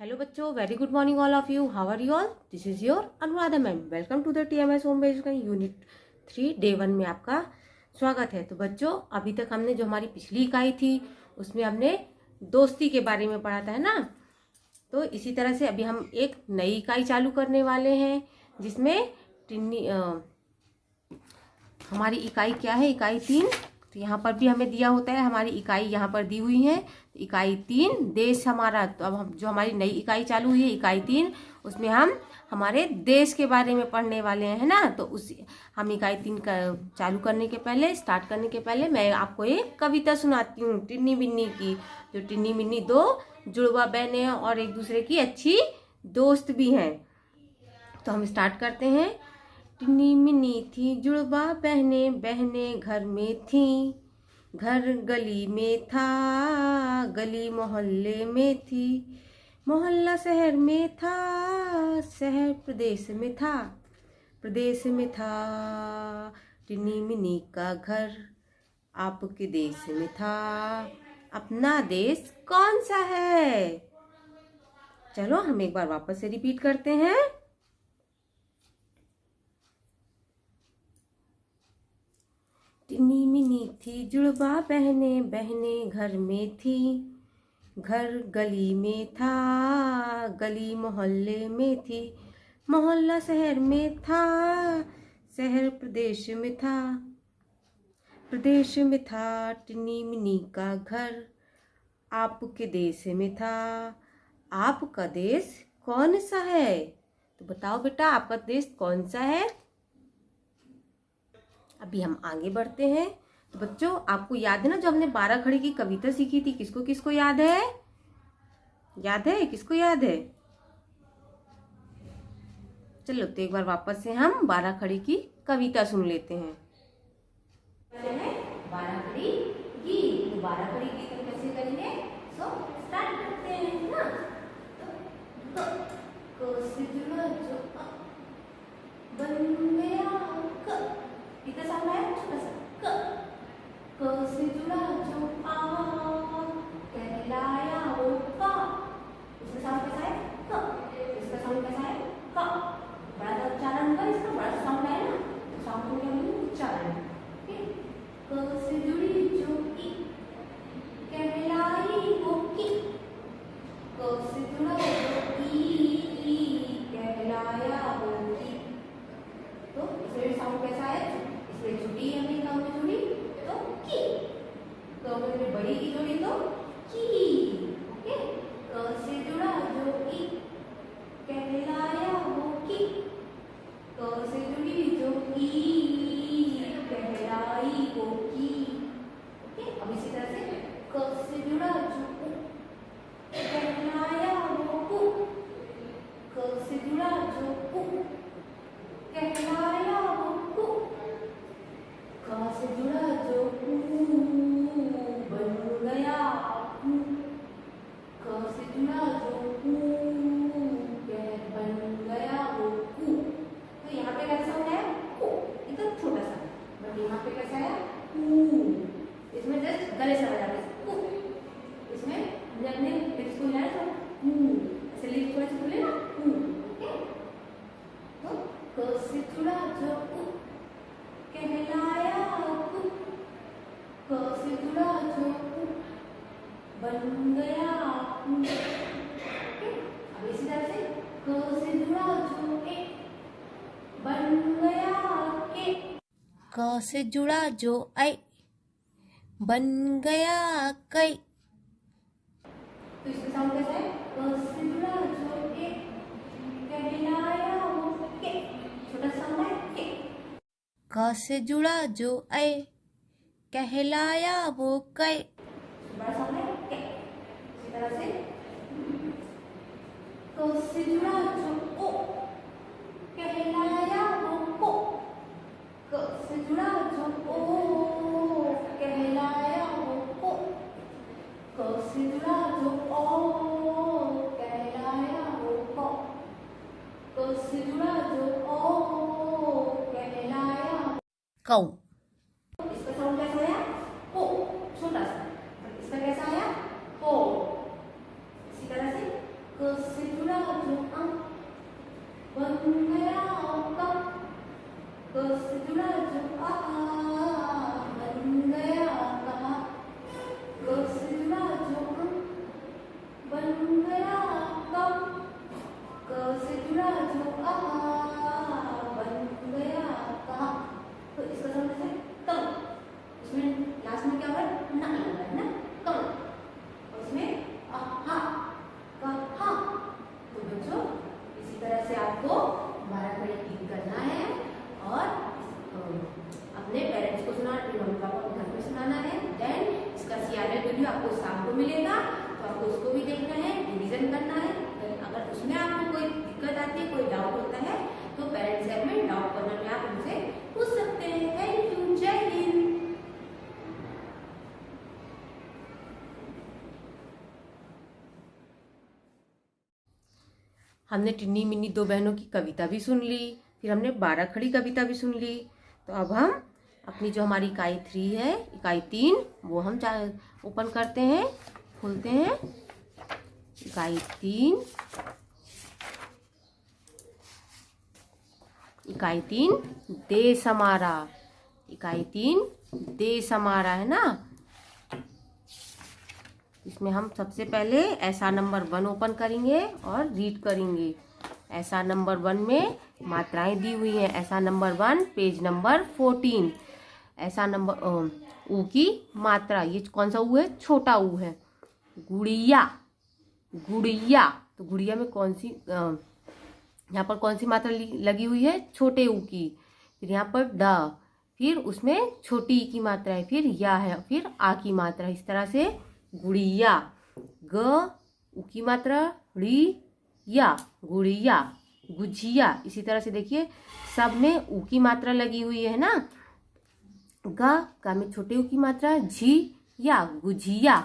Hello बच्चों, very good morning all of you. How are you all? This is your Anuradha ma'am. Welcome to the TMS home based unit 3 day 1 में आपका स्वागत है. तो बच्चों, अभी तक हमने जो हमारी पिछली इकाई थी उसमें हमने दोस्ती के बारे में पढ़ा था, है ना. तो इसी तरह से अभी हम एक नई इकाई चालू करने वाले हैं जिसमें टिन्नी हमारी इकाई क्या है, इकाई 3. तो यहाँ पर भी हमें दिया होता है, हमारी इकाई यहाँ पर दी हुई है. इकाई 3 देश हमारा. तो अब हम जो हमारी नई इकाई चालू हुई है इकाई 3, उसमें हम हमारे देश के बारे में पढ़ने वाले हैं, है ना. तो उस हम इकाई 3 का चालू करने के पहले, स्टार्ट करने के पहले मैं आपको एक कविता सुनाती हूँ टिन्नी मिन्नी की. जो टिन्नी मिन्नी दो जुड़वा बहनें हैं और एक दूसरे की अच्छी दोस्त भी हैं. तो हम स्टार्ट करते हैं. टिन्नी मिन्नी थी जुड़वा बहनें, बहनें घर में थी. घर गली में था, गली मोहल्ले में थी. मोहल्ला शहर में था, शहर प्रदेश में था, प्रदेश में था. टिन्नी मिन्नी का घर आपके देश में था. अपना देश कौन सा है? चलो हम एक बार वापस से रिपीट करते हैं. टिन्नी मिन्नी थी जुड़वा बहनें, बहनें घर में थी. घर गली में था, गली मोहल्ले में थी. मोहल्ला शहर में था, शहर प्रदेश में था, प्रदेश में था. टिन्नी मिन्नी का घर आपके देश में था. आपका देश कौन सा है? तो बताओ बेटा, आपका देश कौन सा है? अभी हम आगे बढ़ते हैं. तो बच्चों, आपको याद है ना जो हमने 12 खड़ी की कविता सीखी थी? किसको किसको याद है? याद है? किसको याद है? चलो तो एक बार वापस से हम 12 खड़ी की कविता सुन लेते हैं. 12 खड़ी गीत. तो 12 खड़ी गीत हम कैसे करेंगे? सो स्टार्ट करते हैं ना. तो क से जुड़ा जो बन गया क. इतना साउंड आया छोटा सा. क से जुड़ा जो आ, कहलाया वो का. इसका साउंड कैसा है? क. इसका साउंड कैसा है? क. बड़ा सा उच्चारण होगा इसका, बड़ा सा साउंड आया ना. तो साउंड को क्या बोलेंगे? उच्चारण. क से जुड़ी जो ई, कहलाई वो की. क से जुड़ा जो ई, कहलाया वो की. तो इसमें साउंड कैसा है? इसमें छुट्टी हमने कहाँ में जुड़ी? तो की. तो हमने बड़ी की जोड़ी तो की. ओके. क से जुड़ा जो ई, कहलाया वो की. क से जुड़ी जो ई, कहलाई वो की. ओके. अब इसी तरह से क से जुड़ा जो उ, कहलाया वो कु. क से जुड़ा जो उ, कहलाया वो कु. क से जुड़ा जो ऊ, बन गया ऊ. क से जुड़ा जो ऊ, बन गया वो कु. तो यहाँ पे कैसा होता है? कु. एकदम छोटा सा. बट यहाँ पे कैसा है? ऊ. इसमें जस्ट गले से बजा रहे कु. इसमें जब हमने लिप्स को हिलाया तो ऊ, ऐसे लिप्स को ऐसे खुले ना ऊ. ओके. तो क से जुड़ा जो उ, कहलाया कु. क से जुड़ा जो उ, बन गया उ. ओके. अब इसी तरह से क से जुड़ा जो ए, बन गया के. क से जुड़ा जो ऐ, बन गया कै. तो इसका साउंड कैसा है? क से जुड़ा जो ए, कहलाया वो के. छोटा साउंड है के. क से जुड़ा जो ऐ, कहलाया वो कै. बड़ा साउंड है के. इसी तरह से क से जुड़ा जो ओ, कहलाया वो को. क से जुड़ा जो ओ, कहलाया वो को. क से जुड़ा जो ओ, कहलाया वो को. क से जुड़ा जो ओ, कहलाया कौ. इसका साउंड कैसा आया? को. छोटा सा. इसका कैसा आया? को. इसी तरह से क क से जुड़ा जो बन गया कहा, क से जुड़ा जो बन गया कम, क से जुड़ा जो बन गया कहा। तो इसका समझ है कम, इसमें लास्ट में क्या हुआ ना लगा है ना कम, और इसमें हा कहा। तो बच्चों इसी तरह से आपको 12 खड़ी टीक करना है और अपने पेरेंट्स को सुनाना, मम्मी पापा को घर में सुनाना है। देन इसका CRL वीडियो आपको शाम को मिलेगा, तो आपको उसको भी देखना है, रिवीजन करना है। अगर उसमें आपको कोई दिक्कत आती है, कोई डाउट होता है, तो पेरेंट्स ऐप में डाउट कॉर्नर में आप उनसे पूछ सकते हैं। थैंक यू, जय हिंद। हमने टिन्नी मिन्नी दो बहनों की कविता भी सुन ली, फिर हमने 12 खड़ी कविता भी सुन ली। तो अब हम अपनी जो हमारी इकाई 3 है, इकाई 3, वो हम ओपन करते हैं, खोलते हैं। इकाई 3, इकाई 3 देश हमारा, इकाई 3 देश हमारा है ना। इसमें हम सबसे पहले ऐसा नंबर 1 ओपन करेंगे और रीड करेंगे। ऐसा नंबर 1 में मात्राएं दी हुई हैं। ऐसा नंबर 1 पेज नंबर 14। ऐसा नंबर ऊ की मात्रा, ये कौन सा ऊ है? छोटा ऊ है। गुड़िया, गुड़िया, तो गुड़िया में कौन सी यहाँ पर कौन सी मात्रा लगी हुई है? छोटे ऊ की। फिर यहाँ पर ड, फिर उसमें छोटी ई की मात्रा है, फिर या है, फिर आ की मात्रा। इस तरह से गुड़िया। ग उ की मात्रा, ड़ी या, गुड़िया। गुजिया, इसी तरह से देखिए सब में ऊ की मात्रा लगी हुई है ना। ग में छोटे ऊ की मात्रा, झी या, गुजिया।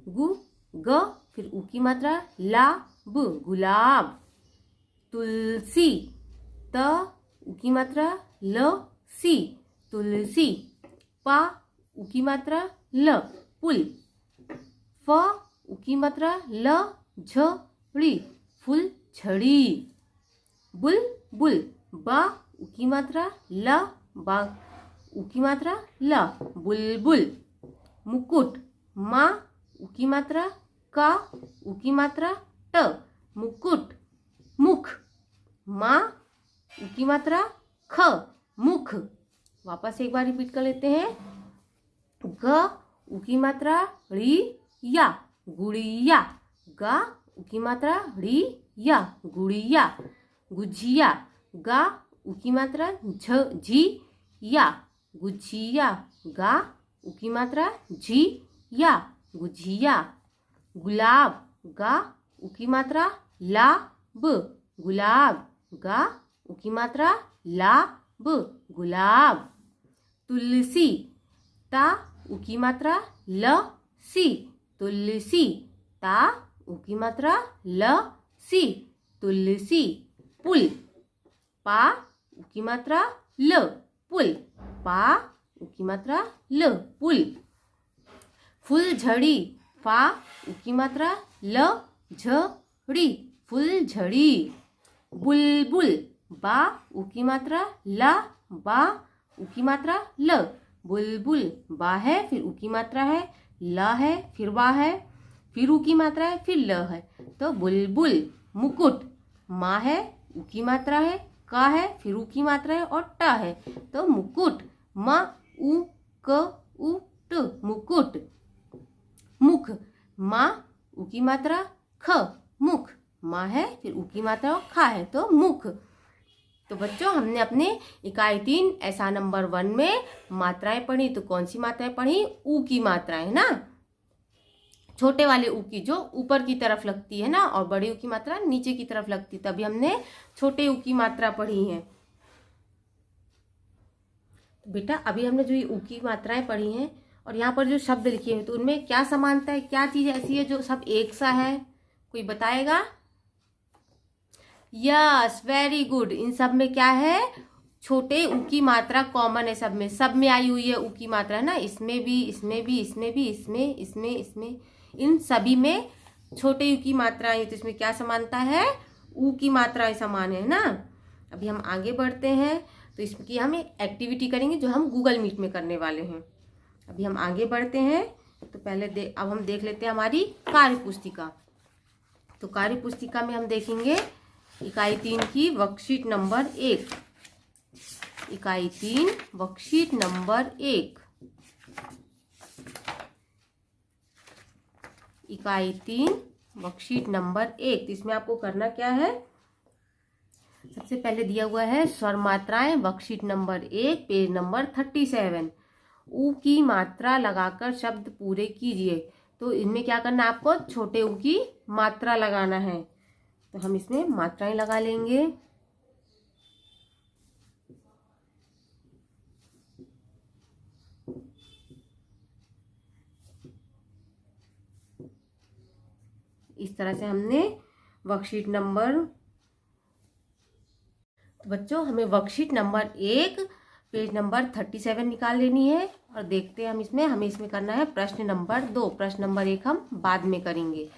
गु ग फिर ऊ की मात्रा, ला ब, गुलाब। तुलसी, त उ की मात्रा, ल सी, तुलसी। पा उ की मात्रा, ल, पुल। फ उ की मात्रा, ल झ ड़ी, फुल झड़ी। बुल बुल, बा उ की मात्रा, ल, बा उ की मात्रा, ल, बुलबुल। मुकुट, मा उ की मात्रा, का उ की मात्रा, ट, मुकुट। मुख, मा उ की मात्रा, ख, मुख। वापस एक बार रिपीट कर लेते हैं। ग उ की मात्रा, ड़ी या, गुड़िया। गा उ की मात्रा, ड़ी या, गुड़िया। गुजिया, गा उ की मात्रा, झ झी या, गुजिया। गा उ की मात्रा, झी या, गुजिया। गुलाब, गा उ की मात्रा, ला ब, गुलाब। गा उ की मात्रा, ला ब, गुलाब। तुलसी, ता उ की मात्रा, ल सी, तुलसी। ता उ की मात्रा, ल सी, तुलसी। पुल, पा उ की मात्रा, ल, पुल। पा उ की मात्रा, ल, पुल। फुलझड़ी, फा उ की मात्रा, ल झ ड़ी, फुलझड़ी। बुलबुल, बा उ की मात्रा, ला, बा उ की मात्रा, ल, बुलबुल। बा है, फिर उ की मात्रा है, ला है, फिर बा है, फिर उ की मात्रा है, फिर ल है, तो बुलबुल। मुकुट, मा है, उ की मात्रा है, का है, फिर उ की मात्रा है, और ट है, तो मुकुट। म उ क उ ट, मुकुट। मुख, मा उ की मात्रा, ख, मुख। मा है, फिर उ की मात्रा और खा है, तो मुख। तो बच्चों हमने अपने इकाई 3 ऐसा नंबर 1 में मात्राएं पढ़ी। तो कौन सी मात्राएं पढ़ी? ऊ की मात्राएं ना, छोटे वाले ऊ की जो ऊपर की तरफ लगती है ना, और बड़े ऊ की मात्रा नीचे की तरफ लगती है। तभी हमने छोटे ऊ की मात्रा पढ़ी है। तो बेटा अभी हमने जो ये ऊ की मात्राएं पढ़ी हैं और यहाँ पर जो शब्द लिखे हैं, तो उनमें क्या समानता है, क्या चीज ऐसी है जो सब एक सा है? कोई बताएगा? Yes, very good. इन सब में क्या है? छोटे ऊ की मात्रा कॉमन है सब में आई हुई है ऊ की मात्रा, है ना। इसमें भी, इसमें भी, इसमें भी, इसमें, इसमें, इसमें, इन सभी में छोटे ऊ की मात्रा है। तो इसमें क्या समानता है? ऊ की मात्रा समान है ना। अभी हम आगे बढ़ते हैं। तो इसकी हम एक एक्टिविटी करेंगे जो हम गूगल मीट में करने वाले हैं। अभी हम आगे बढ़ते हैं। तो पहले अब हम देख लेते हैं हमारी कार्य पुस्तिका। तो कार्य पुस्तिका में हम देखेंगे इकाई 3 की वर्कशीट नंबर 1। इकाई 3 वर्कशीट नंबर 1। इकाई 3 वर्कशीट नंबर 1। तो इसमें आपको करना क्या है, सबसे पहले दिया हुआ है स्वर मात्राएं, वर्कशीट नंबर 1 पेज नंबर 37। ऊ की मात्रा लगाकर शब्द पूरे कीजिए। तो इनमें क्या करना है, आपको छोटे ऊ की मात्रा लगाना है। तो हम इसमें मात्राएं लगा लेंगे। इस तरह से हमने वर्कशीट नंबर, तो बच्चों हमें वर्कशीट नंबर 1 पेज नंबर 37 निकाल लेनी है। और देखते हैं हमें इसमें करना है प्रश्न नंबर 2। प्रश्न नंबर 1 हम बाद में करेंगे।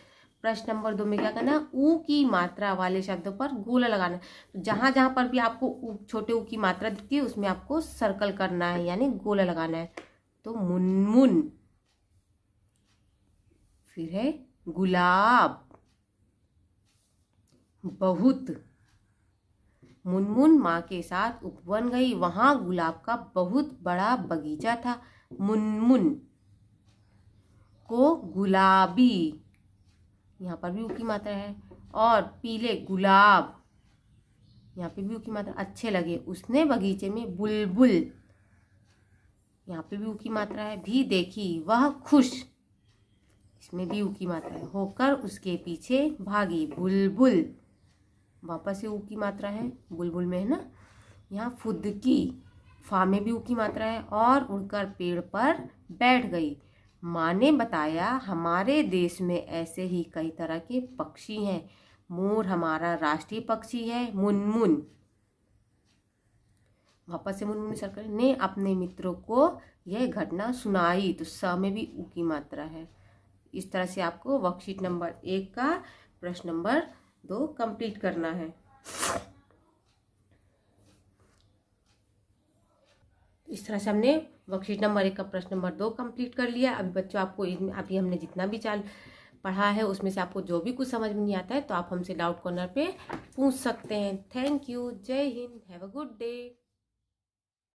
प्रश्न नंबर 2 में क्या करना है, ऊ की मात्रा वाले शब्दों पर गोला लगाना है। तो जहां जहां पर भी आपको छोटे ऊ की मात्रा दिखती है उसमें आपको सर्कल करना है, यानी गोला लगाना है। तो मुनमुन, फिर है गुलाब, बहुत, मुनमुन माँ के साथ उपवन गई, वहां गुलाब का बहुत बड़ा बगीचा था। मुनमुन को गुलाबी, यहाँ पर भी ऊ की मात्रा है। और पीले गुलाब, यहाँ पे भी ऊ की मात्रा अच्छे लगे। उसने बगीचे में बुलबुल, यहाँ पे भी ऊ की मात्रा है, भी देखी, वह खुश, इसमें भी ऊ की मात्रा है, होकर उसके पीछे भागी। बुलबुल, वापस से ऊ की मात्रा है, बुलबुल में है ना। यहाँ फुदकी, फा में भी ऊ की मात्रा है, और उड़कर पेड़ पर बैठ गई। माँ ने बताया हमारे देश में ऐसे ही कई तरह के पक्षी हैं। मोर हमारा राष्ट्रीय पक्षी है। मुनमुन, वापस से मुनमुन सर्कल, ने अपने मित्रों को यह घटना सुनाई। तो स में भी ऊ की मात्रा है। इस तरह से आपको वर्कशीट नंबर 1 का प्रश्न नंबर 2 कंप्लीट करना है। इस तरह से हमने वर्कशीट नंबर 1 का प्रश्न नंबर 2 कंप्लीट कर लिया। अभी बच्चों आपको अभी हमने जितना भी पढ़ा है उसमें से आपको जो भी कुछ समझ में नहीं आता है तो आप हमसे डाउट कॉर्नर पे पूछ सकते हैं। Thank you. जय हिंद। Have a good day.